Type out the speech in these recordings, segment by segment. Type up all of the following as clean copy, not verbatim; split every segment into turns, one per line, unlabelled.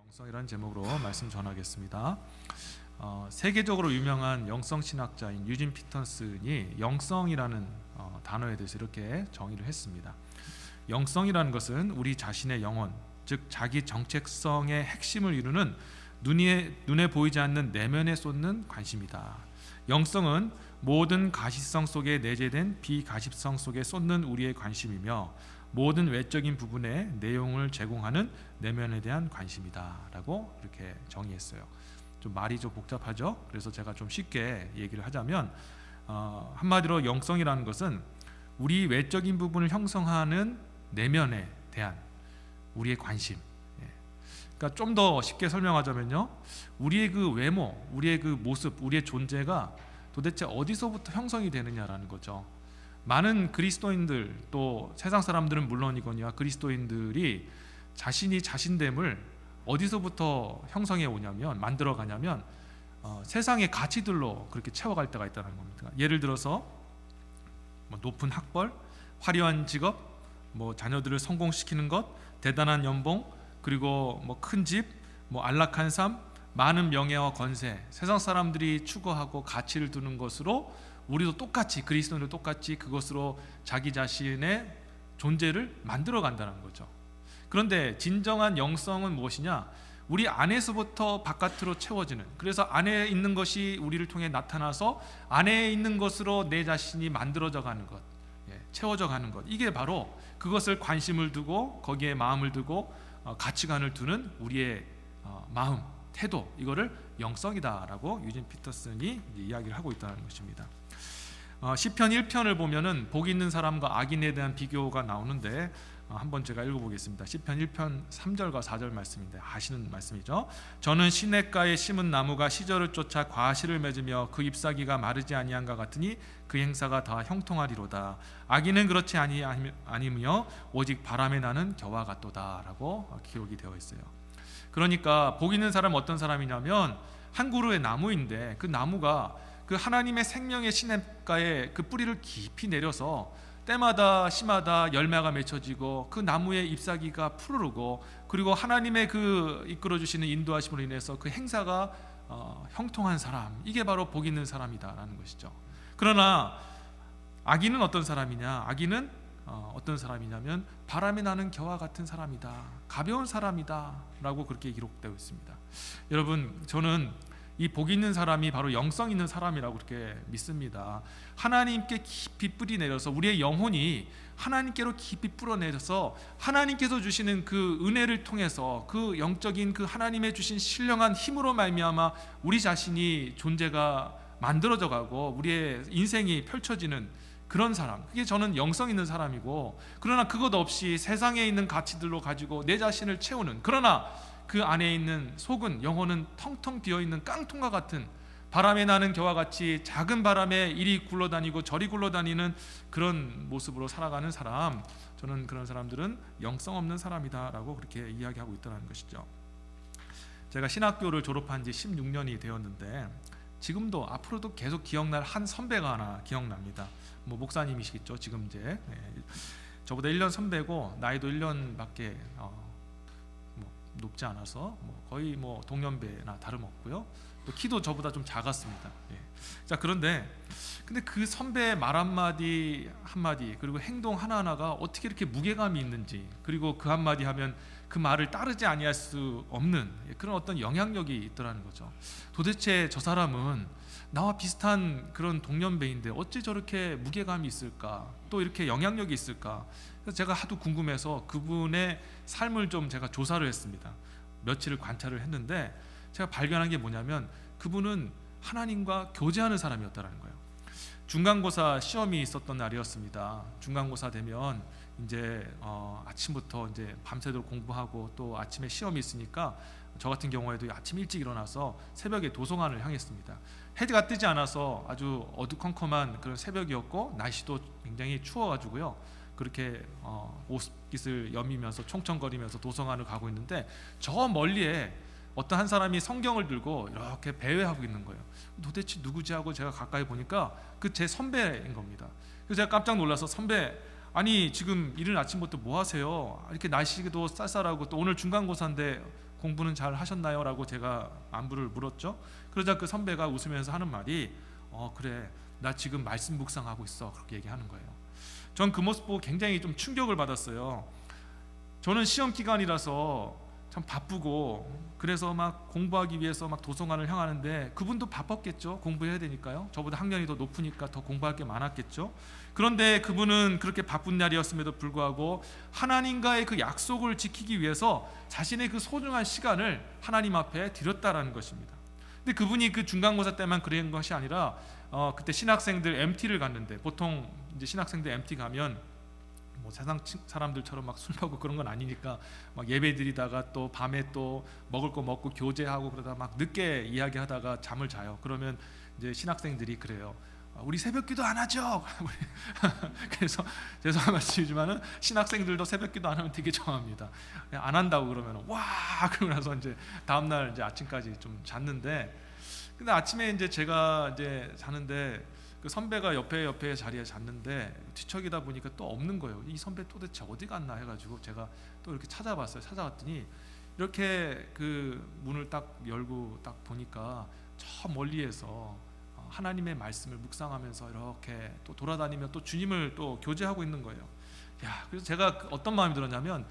영성이라는 제목으로 말씀 전하겠습니다. 세계적으로 유명한 영성 신학자인 유진 피터슨이 영성이라는 단어에 대해서 이렇게 정의를 했습니다. 영성이라는 것은 우리 자신의 영혼, 즉 자기 정체성의 핵심을 이루는 눈에 보이지 않는 내면에 쏟는 관심이다. 영성은 모든 가시성 속에 내재된 비가십성 속에 쏟는 우리의 관심이며 모든 외적인 부분의 내용을 제공하는 내면에 대한 관심이다라고 이렇게 정의했어요. 좀 말이 좀 복잡하죠? 그래서 제가 좀 쉽게 얘기를 하자면 한마디로 영성이라는 것은 우리 외적인 부분을 형성하는 내면에 대한 우리의 관심. 그러니까 좀 더 쉽게 설명하자면요, 우리의 그 외모, 우리의 그 모습, 우리의 존재가 도대체 어디서부터 형성이 되느냐라는 거죠. 많은 그리스도인들, 또 세상 사람들은 물론이거니와 그리스도인들이 자신이 자신됨을 어디서부터 형성해 오냐면, 만들어 가냐면 세상의 가치들로 그렇게 채워갈 때가 있다는 겁니다. 예를 들어서 높은 학벌, 화려한 직업, 자녀들을 성공시키는 것, 대단한 연봉, 그리고 큰 집, 안락한 삶, 많은 명예와 권세, 세상 사람들이 추구하고 가치를 두는 것으로 우리도 똑같이, 그리스도인도 똑같이 그것으로 자기 자신의 존재를 만들어 간다는 거죠. 그런데 진정한 영성은 무엇이냐? 우리 안에서부터 바깥으로 채워지는, 그래서 안에 있는 것이 우리를 통해 나타나서 안에 있는 것으로 내 자신이 만들어져 가는 것, 채워져 가는 것, 이게 바로 그것을 관심을 두고 거기에 마음을 두고 가치관을 두는 우리의 마음, 태도, 이거를 영성이다라고 유진 피터슨이 이야기를 하고 있다는 것입니다. 시편 1편을 보면은 복 있는 사람과 악인에 대한 비교가 나오는데 한번 제가 읽어보겠습니다. 시편 1편 3절과 4절 말씀인데 아시는 말씀이죠. 저는 시냇가에 심은 나무가 시절을 쫓아 과실을 맺으며 그 잎사귀가 마르지 아니한가 같으니 그 행사가 다 형통하리로다. 악인은 그렇지 아니며 오직 바람에 나는 겨와 같도다라고 기록이 되어 있어요. 그러니까 복 있는 사람은 어떤 사람이냐면 한 그루의 나무인데 그 나무가 그 하나님의 생명의 시냇가에 그 뿌리를 깊이 내려서 때마다 시마다 열매가 맺혀지고 그 나무의 잎사귀가 푸르르고, 그리고 하나님의 그 이끌어 주시는 인도하심으로 인해서 그 행사가 형통한 사람, 이게 바로 복 있는 사람이다라는 것이죠. 그러나 악인은 어떤 사람이냐? 악인은 어떤 사람이냐면 바람에 나는 겨와 같은 사람이다, 가벼운 사람이다 라고 그렇게 기록되어 있습니다. 여러분, 저는 이 복 있는 사람이 바로 영성 있는 사람이라고 그렇게 믿습니다. 하나님께 깊이 뿌리 내려서 우리의 영혼이 하나님께로 깊이 뿌려내려서 하나님께서 주시는 그 은혜를 통해서 그 영적인 그 하나님의 주신 신령한 힘으로 말미암아 우리 자신이 존재가 만들어져 가고 우리의 인생이 펼쳐지는 그런 사람, 그게 저는 영성 있는 사람이고, 그러나 그것 없이 세상에 있는 가치들로 가지고 내 자신을 채우는, 그러나 그 안에 있는 속은, 영혼은 텅텅 비어있는 깡통과 같은, 바람에 나는 겨와 같이 작은 바람에 이리 굴러다니고 저리 굴러다니는 그런 모습으로 살아가는 사람, 저는 그런 사람들은 영성 없는 사람이다라고 그렇게 이야기하고 있다는 것이죠. 제가 신학교를 졸업한 지 16년이 되었는데 지금도 앞으로도 계속 기억날 한 선배가 하나 기억납니다. 목사님이시겠죠. 지금 이제 저보다 1년 선배고 나이도 1년밖에 높지 않아서 거의 동년배나 다름없고요. 또 키도 저보다 좀 작았습니다. 자, 근데 그 선배의 말 한마디 한마디, 그리고 행동 하나하나가 어떻게 이렇게 무게감이 있는지, 그리고 그 한마디 하면 그 말을 따르지 아니할 수 없는 그런 어떤 영향력이 있더라는 거죠. 도대체 저 사람은 나와 비슷한 그런 동년배인데 어찌 저렇게 무게감이 있을까, 또 이렇게 영향력이 있을까. 그래서 제가 하도 궁금해서 그분의 삶을 좀 제가 조사를 했습니다. 며칠을 관찰을 했는데 제가 발견한 게 뭐냐면 그분은 하나님과 교제하는 사람이었다는 거예요. 중간고사 시험이 있었던 날이었습니다. 중간고사 되면 이제 아침부터 이제 밤새도록 공부하고 또 아침에 시험이 있으니까 저 같은 경우에도 아침 일찍 일어나서 새벽에 도서관을 향했습니다. 해가 뜨지 않아서 아주 어두컴컴한 그런 새벽이었고 날씨도 굉장히 추워가지고요. 그렇게 옷깃을 여미면서 총총거리면서 도서관을 가고 있는데 저 멀리에 어떤 한 사람이 성경을 들고 이렇게 배회하고 있는 거예요. 도대체 누구지 하고 제가 가까이 보니까 그 제 선배인 겁니다. 그래서 제가 깜짝 놀라서 선배, 아니 지금 이른 아침부터 뭐 하세요? 이렇게 날씨도 쌀쌀하고 또 오늘 중간고사인데 공부는 잘 하셨나요? 라고 제가 안부를 물었죠. 그러자 그 선배가 웃으면서 하는 말이 그래, 나 지금 말씀 묵상하고 있어. 그렇게 얘기하는 거예요. 전 그 모습 보고 굉장히 좀 충격을 받았어요. 저는 시험 기간이라서 참 바쁘고 그래서 막 공부하기 위해서 막 도서관을 향하는데 그분도 바빴겠죠. 공부해야 되니까요. 저보다 학년이 더 높으니까 더 공부할 게 많았겠죠. 그런데 그분은 그렇게 바쁜 날이었음에도 불구하고 하나님과의 그 약속을 지키기 위해서 자신의 그 소중한 시간을 하나님 앞에 드렸다라는 것입니다. 근데 그분이 그 중간고사 때만 그런 것이 아니라 그때 신학생들 MT를 갔는데, 보통 이제 신학생들 MT 가면 뭐 세상 사람들처럼 막 술 먹고 그런 건 아니니까 막 예배 드리다가 또 밤에 또 먹을 거 먹고 교제하고 그러다 막 늦게 이야기하다가 잠을 자요. 그러면 이제 신학생들이 그래요. 우리 새벽기도 안 하죠. 그래서 죄송한 말씀이지만은 신학생들도 새벽기도 안 하면 되게 좋아합니다. 안 한다고 그러면 와 그러고 나서 이제 다음 날 이제 아침까지 좀 잤는데, 근데 아침에 이제 제가 이제 자는데 그 선배가 옆에 자리에 잤는데 뒤척이다 보니까 또 없는 거예요. 이 선배 도대체 어디 갔나 해가지고 제가 또 이렇게 찾아봤어요. 찾아봤더니 이렇게 그 문을 딱 열고 딱 보니까 저 멀리에서 하나님의 말씀을 묵상하면서 이렇게 또 돌아다니며 또 주님을 또 교제하고 있는 거예요. 그래서 제가 어떤 마음이 들었냐면,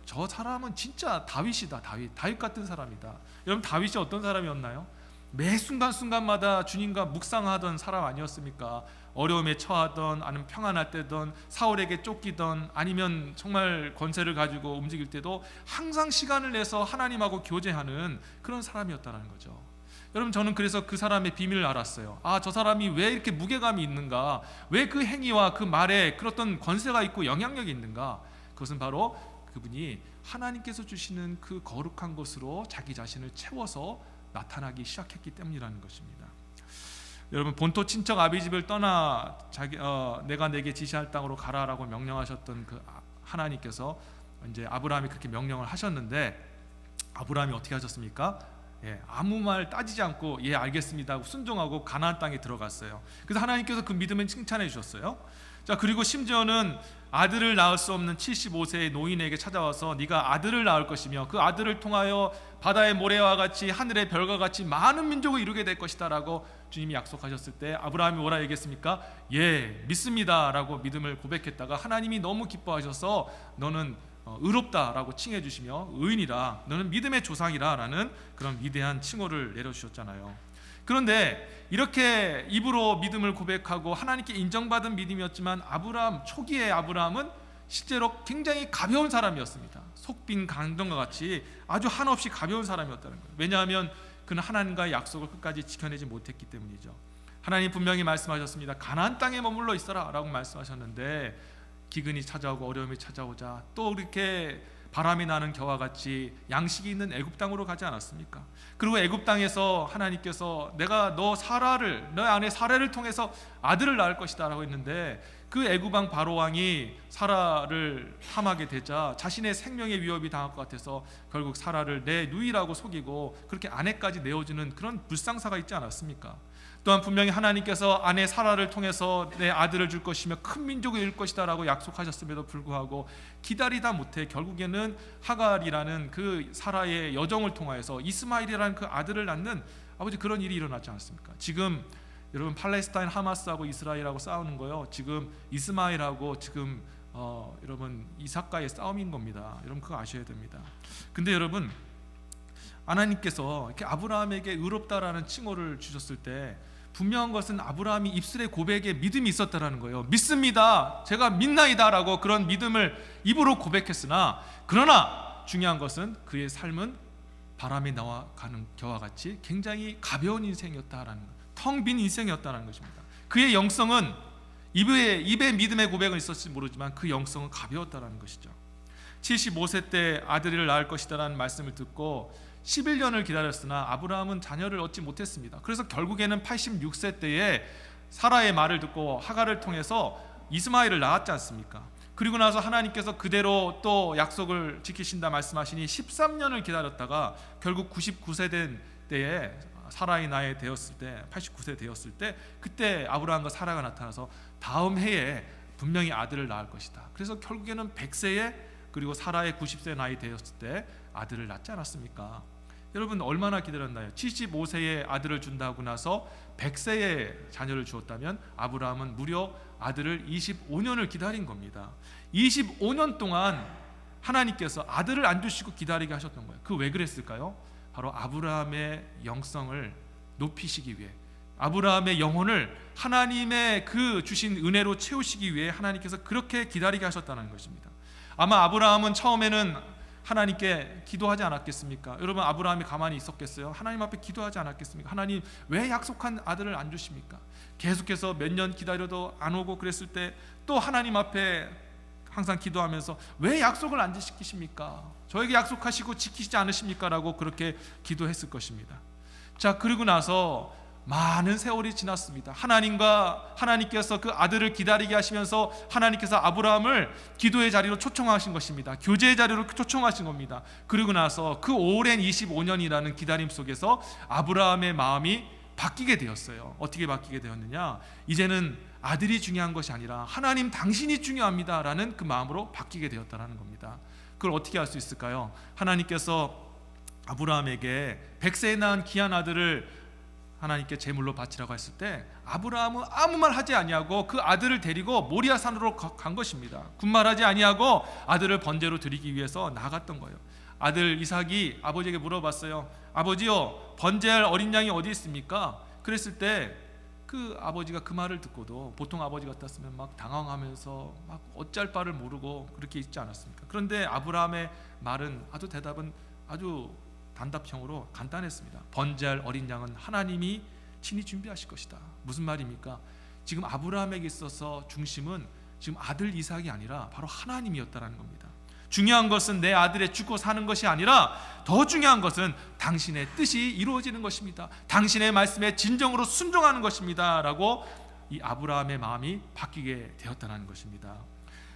저 사람은 진짜 다윗이다. 다윗 같은 사람이다. 여러분, 다윗이 어떤 사람이었나요? 매 순간순간마다 주님과 묵상하던 사람 아니었습니까? 어려움에 처하던, 아니면 평안할 때든, 사울에게 쫓기던, 아니면 정말 권세를 가지고 움직일 때도 항상 시간을 내서 하나님하고 교제하는 그런 사람이었다는 거죠. 여러분, 저는 그래서 그 사람의 비밀을 알았어요. 저 사람이 왜 이렇게 무게감이 있는가? 왜 그 행위와 그 말에 그런 권세가 있고 영향력이 있는가? 그것은 바로 그분이 하나님께서 주시는 그 거룩한 것으로 자기 자신을 채워서 나타나기 시작했기 때문이라는 것입니다. 여러분, 본토 친척 아비집을 떠나 내가 내게 지시할 땅으로 가라라고 명령하셨던 그 하나님께서 이제 아브라함이 그렇게 명령을 하셨는데, 아브라함이 어떻게 하셨습니까? 아무 말 따지지 않고 알겠습니다 하고 순종하고 가나안 땅에 들어갔어요. 그래서 하나님께서 그 믿음을 칭찬해 주셨어요. 자, 그리고 심지어는 아들을 낳을 수 없는 75세의 노인에게 찾아와서 네가 아들을 낳을 것이며 그 아들을 통하여 바다의 모래와 같이 하늘의 별과 같이 많은 민족을 이루게 될 것이다 라고 주님이 약속하셨을 때 아브라함이 뭐라 얘기했습니까? 믿습니다 라고 믿음을 고백했다가 하나님이 너무 기뻐하셔서 너는 의롭다라고 칭해 주시며 의인이라, 너는 믿음의 조상이라 라는 그런 위대한 칭호를 내려주셨잖아요. 그런데 이렇게 입으로 믿음을 고백하고 하나님께 인정받은 믿음이었지만 초기의 아브라함은 실제로 굉장히 가벼운 사람이었습니다. 속빈 강정과 같이 아주 한없이 가벼운 사람이었다는 거예요. 왜냐하면 그는 하나님과의 약속을 끝까지 지켜내지 못했기 때문이죠. 하나님 분명히 말씀하셨습니다. 가나안 땅에 머물러 있어라 라고 말씀하셨는데, 기근이 찾아오고 어려움이 찾아오자 또 이렇게 바람이 나는 겨와 같이 양식이 있는 애굽 땅으로 가지 않았습니까? 그리고 애굽 땅에서 하나님께서 내가 너 아내 사라를 통해서 아들을 낳을 것이다라고 했는데, 그 애굽 왕 바로 왕이 사라를 탐하게 되자 자신의 생명의 위협이 당할 것 같아서 결국 사라를 내 누이라고 속이고 그렇게 아내까지 내어주는 그런 불상사가 있지 않았습니까? 또한 분명히 하나님께서 아내 사라를 통해서 내 아들을 줄 것이며 큰 민족을 이룰 것이다 라고 약속하셨음에도 불구하고 기다리다 못해 결국에는 하갈이라는 그 사라의 여정을 통하여서 이스마엘이라는 그 아들을 낳는 그런 일이 일어났지 않습니까? 지금 여러분, 팔레스타인 하마스하고 이스라엘하고 싸우는 거요, 지금 이스마엘하고 지금 여러분 이삭과의 싸움인 겁니다. 여러분 그거 아셔야 됩니다. 근데 여러분, 하나님께서 이렇게 아브라함에게 의롭다라는 칭호를 주셨을 때 분명한 것은 아브라함이 입술의 고백에 믿음이 있었다라는 거예요. 믿습니다, 제가 믿나이다라고 그런 믿음을 입으로 고백했으나, 그러나 중요한 것은 그의 삶은 바람에 나와가는 겨와 같이 굉장히 가벼운 인생이었다라는 것, 텅 빈 인생이었다는 것입니다. 그의 영성은 입에 믿음의 고백은 있었을지 모르지만 그 영성은 가벼웠다는 것이죠. 75세 때 아들을 낳을 것이다라는 말씀을 듣고 11년을 기다렸으나 아브라함은 자녀를 얻지 못했습니다. 그래서 결국에는 86세 때에 사라의 말을 듣고 하갈을 통해서 이스마엘을 낳았지 않습니까? 그리고 나서 하나님께서 그대로 또 약속을 지키신다 말씀하시니 13년을 기다렸다가 결국 99세 된 때에 사라의 나이 되었을 때, 89세 되었을 때, 그때 아브라함과 사라가 나타나서 다음 해에 분명히 아들을 낳을 것이다. 그래서 결국에는 100세에 그리고 사라의 90세 나이 되었을 때 아들을 낳지 않았습니까? 여러분 얼마나 기다렸나요? 75세에 아들을 준다고 나서 100세에 자녀를 주었다면 아브라함은 무려 아들을 25년을 기다린 겁니다. 25년 동안 하나님께서 아들을 안 주시고 기다리게 하셨던 거예요. 그 왜 그랬을까요? 바로 아브라함의 영성을 높이시기 위해, 아브라함의 영혼을 하나님의 그 주신 은혜로 채우시기 위해 하나님께서 그렇게 기다리게 하셨다는 것입니다. 아마 아브라함은 처음에는 하나님께 기도하지 않았겠습니까? 여러분 아브라함이 가만히 있었겠어요? 하나님 앞에 기도하지 않았겠습니까? 하나님 왜 약속한 아들을 안 주십니까? 계속해서 몇 년 기다려도 안 오고 그랬을 때 또 하나님 앞에 항상 기도하면서 왜 약속을 안 지키십니까? 저에게 약속하시고 지키시지 않으십니까? 라고 그렇게 기도했을 것입니다. 자, 그리고 나서 많은 세월이 지났습니다. 하나님께서 그 아들을 기다리게 하시면서 하나님께서 아브라함을 기도의 자리로 초청하신 것입니다. 교제의 자리로 초청하신 겁니다. 그리고 나서 그 오랜 25년이라는 기다림 속에서 아브라함의 마음이 바뀌게 되었어요. 어떻게 바뀌게 되었느냐? 이제는 아들이 중요한 것이 아니라 하나님 당신이 중요합니다 라는 그 마음으로 바뀌게 되었다는 겁니다. 그걸 어떻게 할 수 있을까요? 하나님께서 아브라함에게 100세에 낳은 귀한 아들을 하나님께 제물로 바치라고 했을 때 아브라함은 아무 말 하지 아니하고 그 아들을 데리고 모리아 산으로 간 것입니다. 군말하지 아니하고 아들을 번제로 드리기 위해서 나갔던 거예요. 아들 이삭이 아버지에게 물어봤어요. 아버지요, 번제할 어린 양이 어디 있습니까? 그랬을 때 그 아버지가 그 말을 듣고도 보통 아버지 같았으면 막 당황하면서 막 어쩔 바를 모르고 그렇게 있지 않았습니까? 그런데 아브라함의 대답은 아주 단답형으로 간단했습니다. 번제할 어린 양은 하나님이 친히 준비하실 것이다. 무슨 말입니까? 지금 아브라함에게 있어서 중심은 지금 아들 이삭이 아니라 바로 하나님이었다라는 겁니다. 중요한 것은 내 아들의 죽고 사는 것이 아니라 더 중요한 것은 당신의 뜻이 이루어지는 것입니다. 당신의 말씀에 진정으로 순종하는 것입니다 라고 이 아브라함의 마음이 바뀌게 되었다는 것입니다.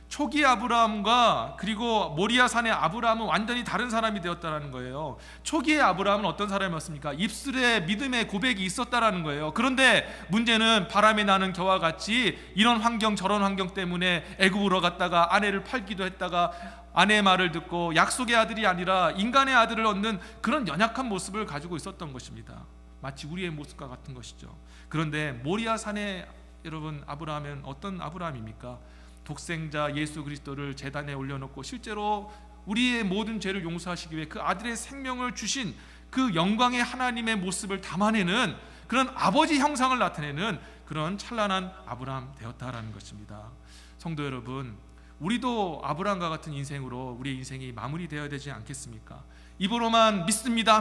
초기 아브라함과 그리고 모리아 산의 아브라함은 완전히 다른 사람이 되었다는 거예요. 초기의 아브라함은 어떤 사람이었습니까? 입술에 믿음의 고백이 있었다라는 거예요. 그런데 문제는 바람이 나는 겨와 같이 이런 환경 저런 환경 때문에 애굽으로 갔다가 아내를 팔기도 했다가 아내의 말을 듣고 약속의 아들이 아니라 인간의 아들을 얻는 그런 연약한 모습을 가지고 있었던 것입니다. 마치 우리의 모습과 같은 것이죠. 그런데 모리아 산의 여러분 아브라함은 어떤 아브라함입니까? 독생자 예수 그리스도를 제단에 올려놓고 실제로 우리의 모든 죄를 용서하시기 위해 그 아들의 생명을 주신 그 영광의 하나님의 모습을 담아내는 그런 아버지 형상을 나타내는 그런 찬란한 아브라함 되었다라는 것입니다. 성도 여러분, 우리도 아브라함과 같은 인생으로 우리의 인생이 마무리되어야 되지 않겠습니까? 입으로만 믿습니다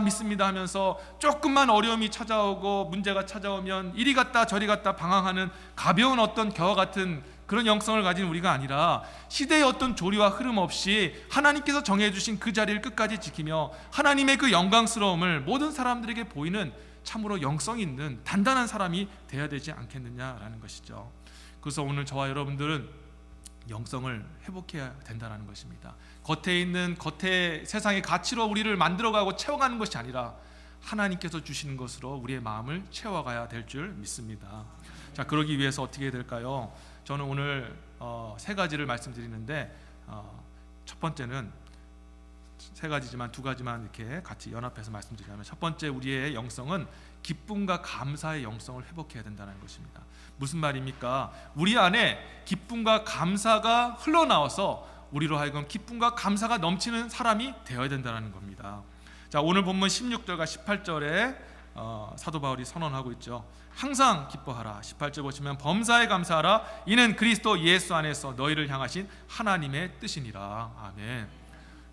하면서 조금만 어려움이 찾아오고 문제가 찾아오면 이리 갔다 저리 갔다 방황하는 가벼운 어떤 겨와 같은 그런 영성을 가진 우리가 아니라 시대의 어떤 조리와 흐름 없이 하나님께서 정해주신 그 자리를 끝까지 지키며 하나님의 그 영광스러움을 모든 사람들에게 보이는 참으로 영성 있는 단단한 사람이 되어야 되지 않겠느냐라는 것이죠. 그래서 오늘 저와 여러분들은 영성을 회복해야 된다는 것입니다. 겉에 세상의 가치로 우리를 만들어가고 채워가는 것이 아니라 하나님께서 주시는 것으로 우리의 마음을 채워가야 될 줄 믿습니다. 자, 그러기 위해서 어떻게 해야 될까요? 저는 오늘 세 가지를 말씀드리는데 첫 번째는 세 가지지만 두 가지만 이렇게 같이 연합해서 말씀드리자면, 첫 번째 우리의 영성은 기쁨과 감사의 영성을 회복해야 된다는 것입니다. 무슨 말입니까? 우리 안에 기쁨과 감사가 흘러나와서 우리로 하여금 기쁨과 감사가 넘치는 사람이 되어야 된다는 겁니다. 자, 오늘 본문 16절과 18절에 사도 바울이 선언하고 있죠. 항상 기뻐하라. 18절 보시면 범사에 감사하라. 이는 그리스도 예수 안에서 너희를 향하신 하나님의 뜻이니라. 아멘.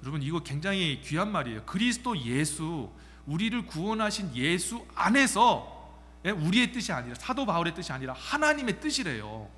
여러분, 이거 굉장히 귀한 말이에요. 그리스도 예수, 우리를 구원하신 예수 안에서, 우리의 뜻이 아니라, 사도 바울의 뜻이 아니라 하나님의 뜻이래요.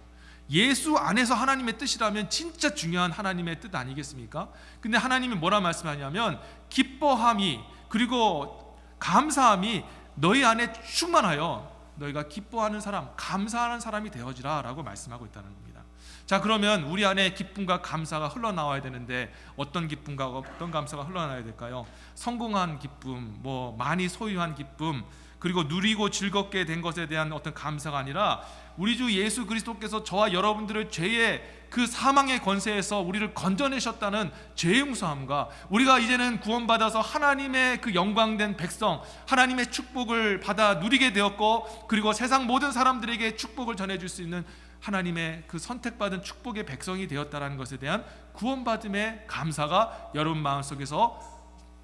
예수 안에서 하나님의 뜻이라면 진짜 중요한 하나님의 뜻 아니겠습니까? 근데 하나님이 뭐라 말씀하냐면 기뻐함이 그리고 감사함이 너희 안에 충만하여 너희가 기뻐하는 사람, 감사하는 사람이 되어지라 라고 말씀하고 있다는 겁니다. 자, 그러면 우리 안에 기쁨과 감사가 흘러나와야 되는데 어떤 기쁨과 어떤 감사가 흘러나와야 될까요? 성공한 기쁨, 많이 소유한 기쁨, 그리고 누리고 즐겁게 된 것에 대한 어떤 감사가 아니라 우리 주 예수 그리스도께서 저와 여러분들을 죄의 그 사망의 권세에서 우리를 건져내셨다는 죄 용서함과 우리가 이제는 구원받아서 하나님의 그 영광된 백성, 하나님의 축복을 받아 누리게 되었고, 그리고 세상 모든 사람들에게 축복을 전해줄 수 있는 하나님의 그 선택받은 축복의 백성이 되었다는 것에 대한 구원받음의 감사가 여러분 마음속에서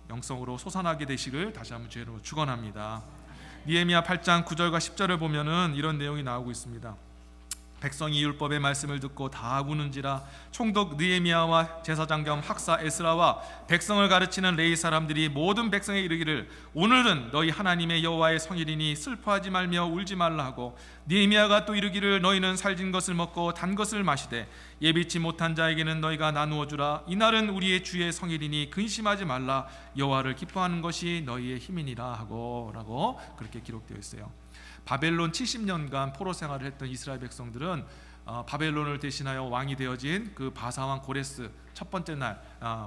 영성으로 솟아나게 되시길 다시 한번 주로 축원합니다. 느헤미야 8장 9절과 10절을 보면은 이런 내용이 나오고 있습니다. 백성이 율법의 말씀을 듣고 다 우는지라. 총독 느헤미야와 제사장 겸 학사 에스라와 백성을 가르치는 레위 사람들이 모든 백성에 이르기를 오늘은 너희 하나님의 여호와의 성일이니 슬퍼하지 말며 울지 말라 하고, 느헤미야가 또 이르기를 너희는 살진 것을 먹고 단 것을 마시되 예비치 못한 자에게는 너희가 나누어 주라. 이날은 우리의 주의 성일이니 근심하지 말라. 여호와를 기뻐하는 것이 너희의 힘이니라 하고 라고 그렇게 기록되어 있어요. 바벨론 70년간 포로 생활을 했던 이스라엘 백성들은 바벨론을 대신하여 왕이 되어진 그 바사왕 고레스 첫 번째 날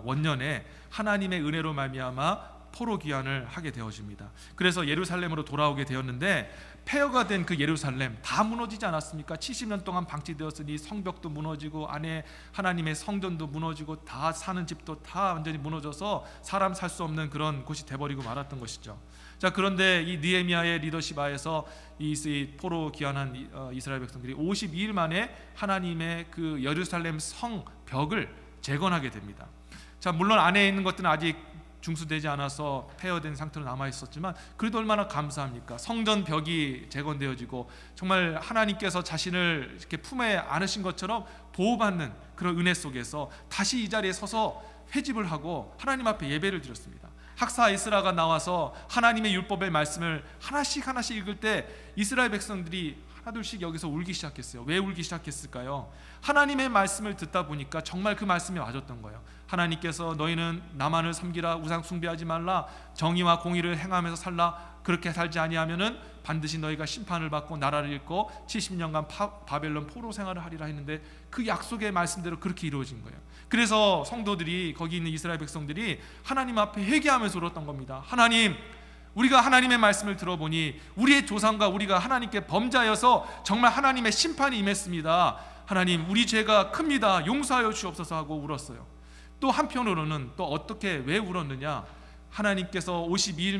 원년에 하나님의 은혜로 말미암아 포로 귀환을 하게 되어집니다. 그래서 예루살렘으로 돌아오게 되었는데, 폐허가 된 그 예루살렘 다 무너지지 않았습니까? 70년 동안 방치되었으니 성벽도 무너지고 안에 하나님의 성전도 무너지고 다 사는 집도 다 완전히 무너져서 사람 살 수 없는 그런 곳이 돼버리고 말았던 것이죠. 자, 그런데 이 느헤미야의 리더십 하에서 이 포로 귀환한 이스라엘 백성들이 52일 만에 하나님의 그 예루살렘 성벽을 재건하게 됩니다. 자, 물론 안에 있는 것들은 아직 중수되지 않아서 폐허된 상태로 남아 있었지만 그래도 얼마나 감사합니까? 성전 벽이 재건되어지고 정말 하나님께서 자신을 이렇게 품에 안으신 것처럼 보호받는 그런 은혜 속에서 다시 이 자리에 서서 회집을 하고 하나님 앞에 예배를 드렸습니다. 학사 에스라가 나와서 하나님의 율법의 말씀을 하나씩 읽을 때 이스라엘 백성들이 하나둘씩 여기서 울기 시작했어요. 왜 울기 시작했을까요? 하나님의 말씀을 듣다 보니까 정말 그 말씀이 맞았던 거예요. 하나님께서 너희는 나만을 섬기라, 우상 숭배하지 말라, 정의와 공의를 행하면서 살라, 그렇게 살지 아니하면은 반드시 너희가 심판을 받고 나라를 잃고 70년간 바벨론 포로 생활을 하리라 했는데 그 약속의 말씀대로 그렇게 이루어진 거예요. 그래서 성도들이, 거기 있는 이스라엘 백성들이 하나님 앞에 회개하면서 울었던 겁니다. 하나님, 우리가 하나님의 말씀을 들어보니 우리의 조상과 우리가 하나님께 범죄하여서 정말 하나님의 심판이 임했습니다. 하나님, 우리 죄가 큽니다. 용서하여 주옵소서 하고 울었어요. 또 한편으로는 또 어떻게, 왜 울었느냐, 하나님께서 52일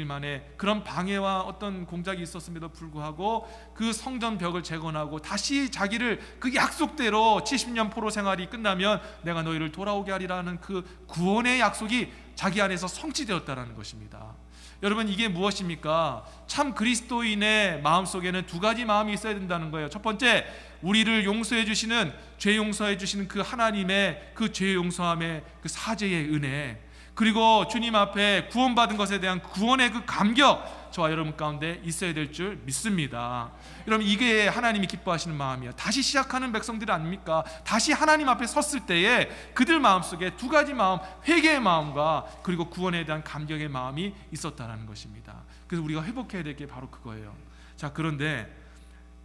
만에 그런 방해와 어떤 공작이 있었음에도 불구하고 그 성전 벽을 재건하고 다시 자기를 그 약속대로 70년 포로 생활이 끝나면 내가 너희를 돌아오게 하리라는 그 구원의 약속이 자기 안에서 성취되었다는 것입니다. 여러분, 이게 무엇입니까? 참 그리스도인의 마음속에는 두 가지 마음이 있어야 된다는 거예요. 첫 번째, 우리를 용서해 주시는, 죄 용서해 주시는 그 하나님의 그 죄 용서함의 그 사죄의 은혜, 그리고 주님 앞에 구원받은 것에 대한 구원의 그 감격, 저와 여러분 가운데 있어야 될 줄 믿습니다. 여러분, 이게 하나님이 기뻐하시는 마음이에요. 다시 시작하는 백성들 아닙니까? 다시 하나님 앞에 섰을 때에 그들 마음속에 두 가지 마음, 회개의 마음과 그리고 구원에 대한 감격의 마음이 있었다는 것입니다. 그래서 우리가 회복해야 될 게 바로 그거예요. 자, 그런데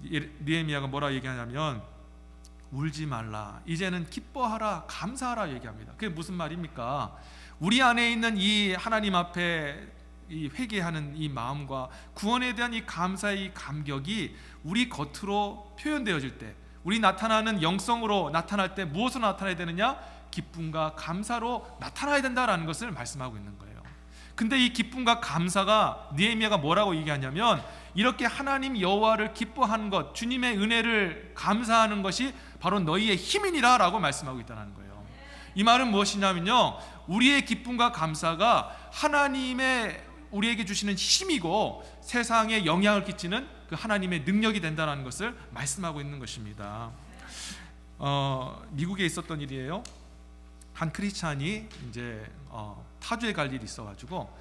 느헤미야가 뭐라 얘기하냐면 울지 말라, 이제는 기뻐하라, 감사하라 얘기합니다. 그게 무슨 말입니까? 우리 안에 있는 이 하나님 앞에 이 회개하는 이 마음과 구원에 대한 이 감사의 이 감격이 우리 겉으로 표현되어질 때, 우리 나타나는 영성으로 나타날 때 무엇으로 나타나야 되느냐? 기쁨과 감사로 나타나야 된다라는 것을 말씀하고 있는 거예요. 근데 이 기쁨과 감사가 느헤미야가 뭐라고 얘기하냐면, 이렇게 하나님 여호와를 기뻐하는 것, 주님의 은혜를 감사하는 것이 바로 너희의 힘이니라 라고 말씀하고 있다는 거예요. 이 말은 무엇이냐면요, 우리의 기쁨과 감사가 하나님의 우리에게 주시는 힘이고 세상에 영향을 끼치는 그 하나님의 능력이 된다는 것을 말씀하고 있는 것입니다. 미국에 있었던 일이에요. 한 크리스찬이 이제 타주에 갈 일이 있어가지고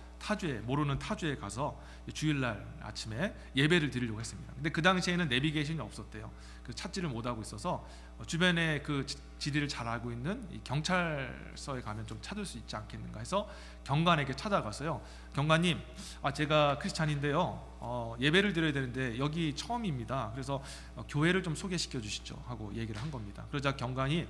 모르는 타주에 가서 주일날 아침에 예배를 드리려고 했습니다. 근데 그 당시에는 내비게이션이 없었대요. 그 찾지를 못하고 있어서 주변에 그 지리를 잘 알고 있는 이 경찰서에 가면 좀 찾을 수 있지 않겠는가 해서 경관에게 찾아가서요, 경관님, 제가 크리스찬인데요, 예배를 드려야 되는데 여기 처음입니다. 그래서 교회를 좀 소개시켜 주시죠 하고 얘기를 한 겁니다. 그러자 경관이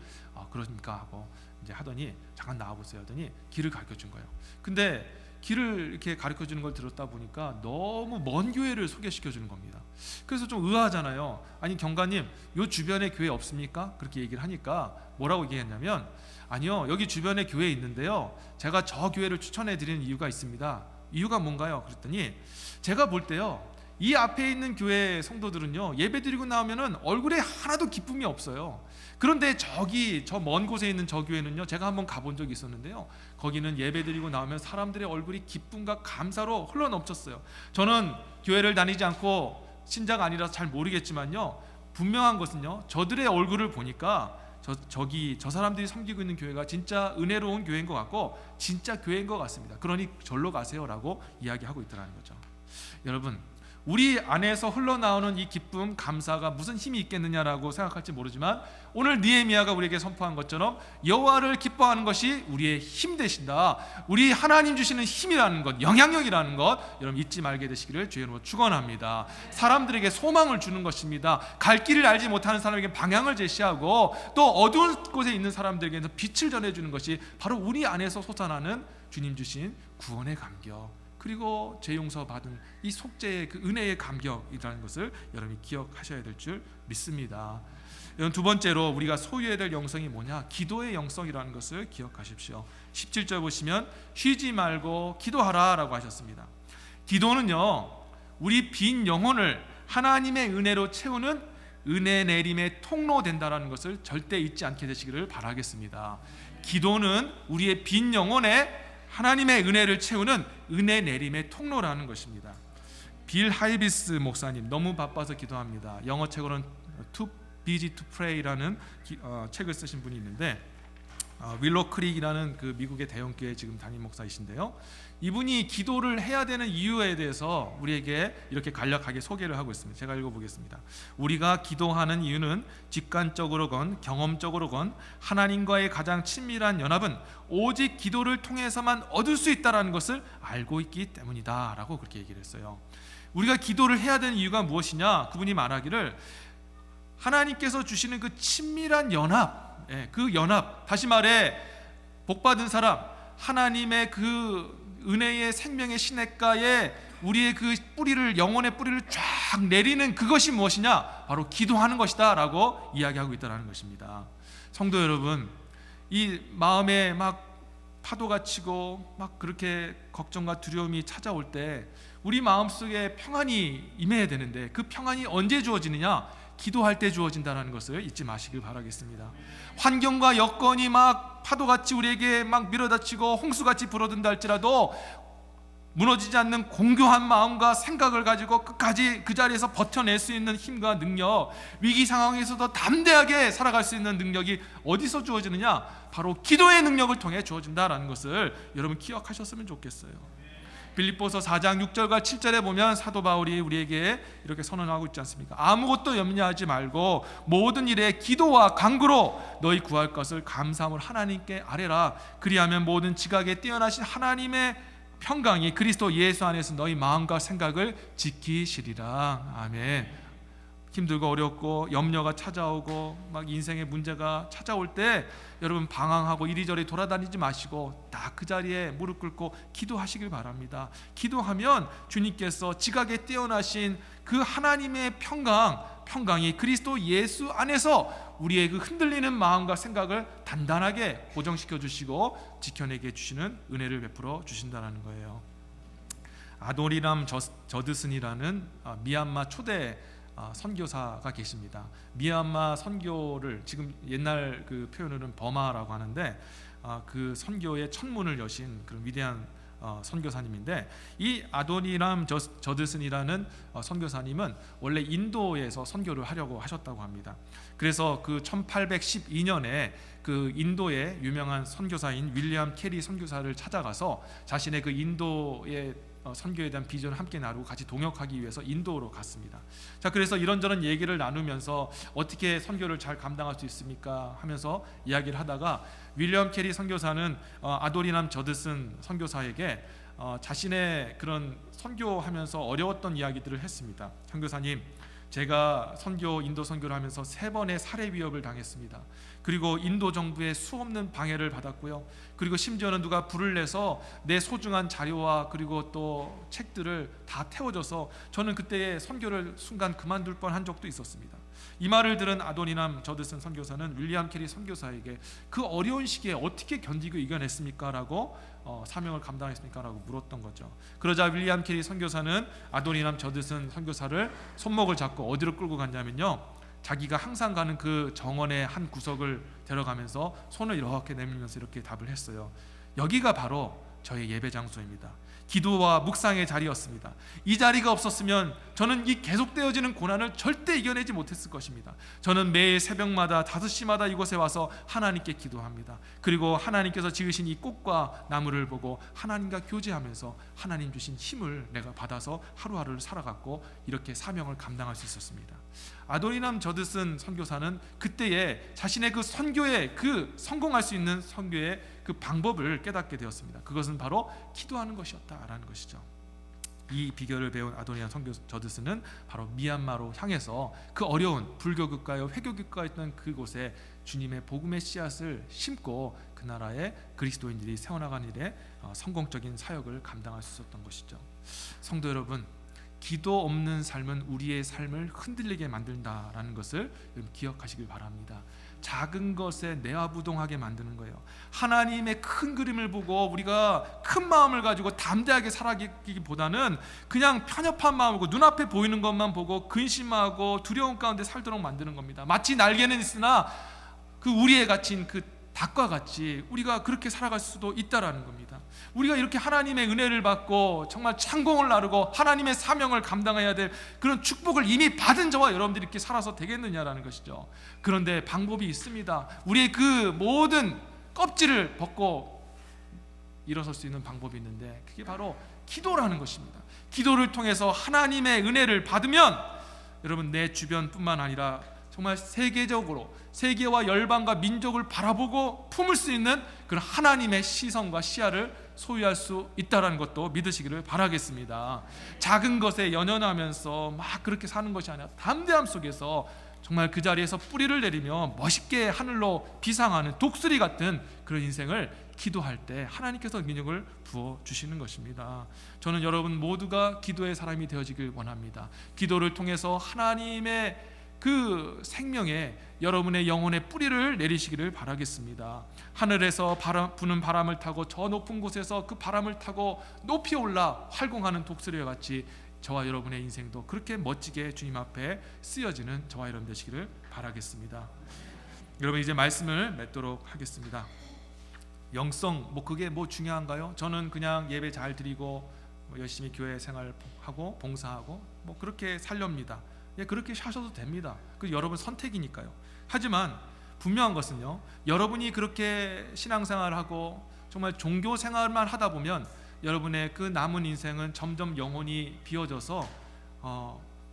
그러십니까 하고 이제 하더니 잠깐 나와보세요 하더니 길을 가르쳐 준 거예요. 근데 길을 이렇게 가르쳐 주는 걸 들었다 보니까 너무 먼 교회를 소개시켜 주는 겁니다. 그래서 좀 의아하잖아요. 아니 경관님, 요 주변에 교회 없습니까? 그렇게 얘기를 하니까 뭐라고 얘기했냐면, 아니요, 여기 주변에 교회 있는데요, 제가 저 교회를 추천해 드리는 이유가 있습니다. 이유가 뭔가요? 그랬더니 제가 볼 때요, 이 앞에 있는 교회 성도들은요, 예배 드리고 나오면은 얼굴에 하나도 기쁨이 없어요. 그런데 저기 저 먼 곳에 있는 저 교회는요, 제가 한번 가본 적이 있었는데요, 거기는 예배 드리고 나오면 사람들의 얼굴이 기쁨과 감사로 흘러넘쳤어요. 저는 교회를 다니지 않고 신자가 아니라서 잘 모르겠지만요, 분명한 것은요, 저들의 얼굴을 보니까 저 사람들이 섬기고 있는 교회가 진짜 은혜로운 교회인 것 같고 진짜 교회인 것 같습니다. 그러니 절로 가세요라고 이야기하고 있더라는 거죠. 여러분, 우리 안에서 흘러나오는 이 기쁨, 감사가 무슨 힘이 있겠느냐라고 생각할지 모르지만, 오늘 느헤미야가 우리에게 선포한 것처럼 여호와를 기뻐하는 것이 우리의 힘 되신다, 우리 하나님 주시는 힘이라는 것, 영향력이라는 것, 여러분 잊지 말게 되시기를 주의 이름으로 축원합니다. 사람들에게 소망을 주는 것입니다. 갈 길을 알지 못하는 사람에게 방향을 제시하고, 또 어두운 곳에 있는 사람들에게서 빛을 전해주는 것이 바로 우리 안에서 솟아나는 주님 주신 구원의 감격, 그리고 죄 용서 받은 이 속죄의 그 은혜의 감격이라는 것을 여러분이 기억하셔야 될 줄 믿습니다. 여러분, 두 번째로 우리가 소유해야 될 영성이 뭐냐? 기도의 영성이라는 것을 기억하십시오. 17절 보시면 쉬지 말고 기도하라 라고 하셨습니다. 기도는요, 우리 빈 영혼을 하나님의 은혜로 채우는 은혜 내림의 통로 된다는 것을 절대 잊지 않게 되시기를 바라겠습니다. 기도는 우리의 빈 영혼에 하나님의 은혜를 채우는 은혜 내림의 통로라는 것입니다. 빌 하이비스 목사님, 너무 바빠서 기도합니다. 영어 책으로는 Too Busy to Pray라는 책을 쓰신 분이 있는데, 윌로 크릭이라는 그 미국의 대형교회 지금 담임 목사이신데요, 이분이 기도를 해야 되는 이유에 대해서 우리에게 이렇게 간략하게 소개를 하고 있습니다. 제가 읽어보겠습니다. 우리가 기도하는 이유는 직관적으로건 경험적으로건 하나님과의 가장 친밀한 연합은 오직 기도를 통해서만 얻을 수 있다는 것을 알고 있기 때문이다 라고 그렇게 얘기를 했어요. 우리가 기도를 해야 되는 이유가 무엇이냐? 그분이 말하기를 하나님께서 주시는 그 친밀한 연합, 그 연합, 다시 말해 복받은 사람, 하나님의 그 은혜의 생명의 시냇가에 우리의 그 뿌리를, 영혼의 뿌리를 쫙 내리는 그것이 무엇이냐? 바로 기도하는 것이다 라고 이야기하고 있다는 것입니다. 성도 여러분, 이 마음에 막 파도가 치고 막 그렇게 걱정과 두려움이 찾아올 때 우리 마음속에 평안이 임해야 되는데, 그 평안이 언제 주어지느냐? 기도할 때 주어진다는 것을 잊지 마시길 바라겠습니다. 환경과 여건이 막 파도같이 우리에게 막 밀어닥치고 홍수같이 불어든다 할지라도 무너지지 않는 공교한 마음과 생각을 가지고 끝까지 그 자리에서 버텨낼 수 있는 힘과 능력, 위기 상황에서도 담대하게 살아갈 수 있는 능력이 어디서 주어지느냐? 바로 기도의 능력을 통해 주어진다라는 것을 여러분 기억하셨으면 좋겠어요. 빌립보서 4장 6절과 7절에 보면 사도 바울이 우리에게 이렇게 선언하고 있지 않습니까? 아무것도 염려하지 말고 모든 일에 기도와 간구로 너희 구할 것을 감사함으로 하나님께 아뢰라. 그리하면 모든 지각에 뛰어나신 하나님의 평강이 그리스도 예수 안에서 너희 마음과 생각을 지키시리라. 아멘. 힘들고 어렵고 염려가 찾아오고 막 인생의 문제가 찾아올 때 여러분 방황하고 이리저리 돌아다니지 마시고 딱 그 자리에 무릎 꿇고 기도하시길 바랍니다. 기도하면 주님께서 지각에 뛰어나신 그 하나님의 평강이 그리스도 예수 안에서 우리의 그 흔들리는 마음과 생각을 단단하게 고정시켜 주시고 지켜내게 해주시는 은혜를 베풀어 주신다는 거예요. 아도니람 저드슨이라는 미얀마 초대 선교사가 계십니다. 미얀마 선교를 지금 옛날 그 표현으로는 버마라고 하는데, 그 선교의 천문을 여신 그런 위대한 선교사님인데, 이 아도니람 저드슨이라는 선교사님은 원래 인도에서 선교를 하려고 하셨다고 합니다. 그래서 그 1812년에 그 인도의 유명한 선교사인 윌리엄 캐리 선교사를 찾아가서 자신의 그 인도의 선교에 대한 비전을 함께 나누고 같이 동역하기 위해서 인도로 갔습니다. 자, 그래서 이런저런 얘기를 나누면서 어떻게 선교를 잘 감당할 수 있습니까? 하면서 이야기를 하다가 윌리엄 캐리 선교사는 아도니람 저드슨 선교사에게 자신의 그런 선교하면서 어려웠던 이야기들을 했습니다. 선교사님, 제가 인도 선교를 하면서 3번의 살해 위협을 당했습니다. 그리고 인도 정부의 수없는 방해를 받았고요. 그리고 심지어는 누가 불을 내서 내 소중한 자료와 그리고 또 책들을 다 태워줘서 저는 그때 선교를 순간 그만둘 뻔한 적도 있었습니다. 이 말을 들은 아도니남 저드슨 선교사는 윌리엄 캐리 선교사에게 그 어려운 시기에 어떻게 견디고 이겨냈습니까? 라고 사명을 감당했습니까? 라고 물었던 거죠. 그러자 윌리엄 캐리 선교사는 아도니남 저드슨 선교사를 손목을 잡고 어디로 끌고 갔냐면요, 자기가 항상 가는 그 정원의 한 구석을 데려가면서 손을 이렇게 내밀면서 이렇게 답을 했어요. 여기가 바로 저의 예배 장소입니다. 기도와 묵상의 자리였습니다. 이 자리가 없었으면 저는 이 계속되어지는 고난을 절대 이겨내지 못했을 것입니다. 저는 매일 새벽마다 5시마다 이곳에 와서 하나님께 기도합니다. 그리고 하나님께서 지으신 이 꽃과 나무를 보고 하나님과 교제하면서 하나님 주신 힘을 내가 받아서 하루하루를 살아갔고 이렇게 사명을 감당할 수 있었습니다. 아도니남 저드슨 선교사는 그때에 자신의 그 선교에 그 성공할 수 있는 선교의 그 방법을 깨닫게 되었습니다. 그것은 바로 기도하는 것이었다라는 것이죠. 이 비결을 배운 아도니남 저드슨은 바로 미얀마로 향해서 그 어려운 불교 국가요 회교 국가에 있던 그곳에 주님의 복음의 씨앗을 심고 그 나라의 그리스도인들이 세워나가는 일에 성공적인 사역을 감당할 수 있었던 것이죠. 성도 여러분, 기도 없는 삶은 우리의 삶을 흔들리게 만든다라는 것을 기억하시길 바랍니다. 작은 것에 내화부동하게 만드는 거예요. 하나님의 큰 그림을 보고 우리가 큰 마음을 가지고 담대하게 살아가기보다는 그냥 편협한 마음이고 눈앞에 보이는 것만 보고 근심하고 두려움 가운데 살도록 만드는 겁니다. 마치 날개는 있으나 그 우리에 갇힌 그 닭과 같이 우리가 그렇게 살아갈 수도 있다라는 겁니다. 우리가 이렇게 하나님의 은혜를 받고 정말 창공을 나르고 하나님의 사명을 감당해야 될 그런 축복을 이미 받은 저와 여러분들이 이렇게 살아서 되겠느냐라는 것이죠. 그런데 방법이 있습니다. 우리의 그 모든 껍질을 벗고 일어설 수 있는 방법이 있는데 그게 바로 기도라는 것입니다. 기도를 통해서 하나님의 은혜를 받으면 여러분 내 주변뿐만 아니라 정말 세계적으로 세계와 열방과 민족을 바라보고 품을 수 있는 그런 하나님의 시선과 시야를 소유할 수 있다는 것도 믿으시기를 바라겠습니다. 작은 것에 연연하면서 막 그렇게 사는 것이 아니라 담대함 속에서 정말 그 자리에서 뿌리를 내리며 멋있게 하늘로 비상하는 독수리 같은 그런 인생을 기도할 때 하나님께서 능력을 부어주시는 것입니다. 저는 여러분 모두가 기도의 사람이 되어지길 원합니다. 기도를 통해서 하나님의 그 생명에 여러분의 영혼의 뿌리를 내리시기를 바라겠습니다. 하늘에서 부는 바람을 타고 저 높은 곳에서 그 바람을 타고 높이 올라 활공하는 독수리와 같이 저와 여러분의 인생도 그렇게 멋지게 주님 앞에 쓰여지는 저와 여러분 되시기를 바라겠습니다. 여러분 이제 말씀을 맺도록 하겠습니다. 영성 그게 중요한가요? 저는 그냥 예배 잘 드리고 열심히 교회 생활하고 봉사하고 그렇게 살렵니다. 그렇게 하셔도 됩니다. 그 여러분 선택이니까요. 하지만 분명한 것은요, 여러분이 그렇게 신앙생활하고 정말 종교 생활만 하다 보면 여러분의 그 남은 인생은 점점 영혼이 비어져서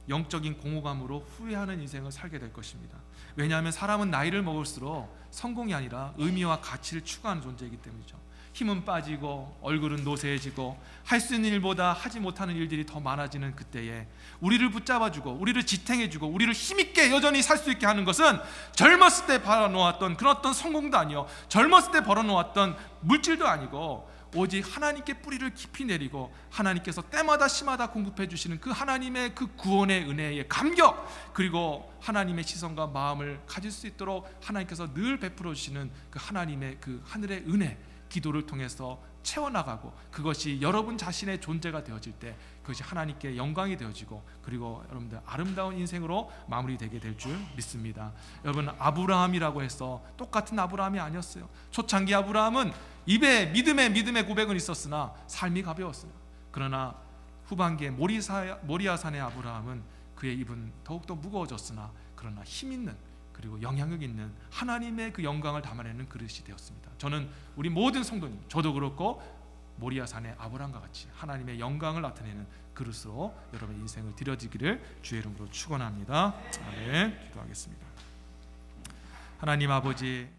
영적인 공허감으로 후회하는 인생을 살게 될 것입니다. 왜냐하면 사람은 나이를 먹을수록 성공이 아니라 의미와 가치를 추구하는 존재이기 때문이죠. 힘은 빠지고 얼굴은 노쇠해지고 할 수 있는 일보다 하지 못하는 일들이 더 많아지는 그때에 우리를 붙잡아주고 우리를 지탱해주고 우리를 힘있게 여전히 살 수 있게 하는 것은 젊었을 때 벌어놓았던 그런 어떤 성공도 아니요, 젊었을 때 벌어놓았던 물질도 아니고 오직 하나님께 뿌리를 깊이 내리고 하나님께서 때마다 시마다 공급해 주시는 그 하나님의 그 구원의 은혜의 감격, 그리고 하나님의 시선과 마음을 가질 수 있도록 하나님께서 늘 베풀어 주시는 그 하나님의 그 하늘의 은혜, 기도를 통해서 채워나가고 그것이 여러분 자신의 존재가 되어질 때 그것이 하나님께 영광이 되어지고 그리고 여러분들 아름다운 인생으로 마무리되게 될 줄 믿습니다. 여러분 아브라함이라고 해서 똑같은 아브라함이 아니었어요. 초창기 아브라함은 입에 믿음의 고백은 있었으나 삶이 가벼웠어요. 그러나 후반기에 모리아산의 아브라함은 그의 입은 더욱더 무거워졌으나 그러나 힘있는 그리고 영향력 있는 하나님의 그 영광을 담아내는 그릇이 되었습니다. 저는 우리 모든 성도님, 저도 그렇고 모리아산의 아브라함과 같이 하나님의 영광을 나타내는 그릇으로 여러분의 인생을 드려지기를 주의 이름으로 축원합니다. 아멘. 기도하겠습니다. 하나님 아버지,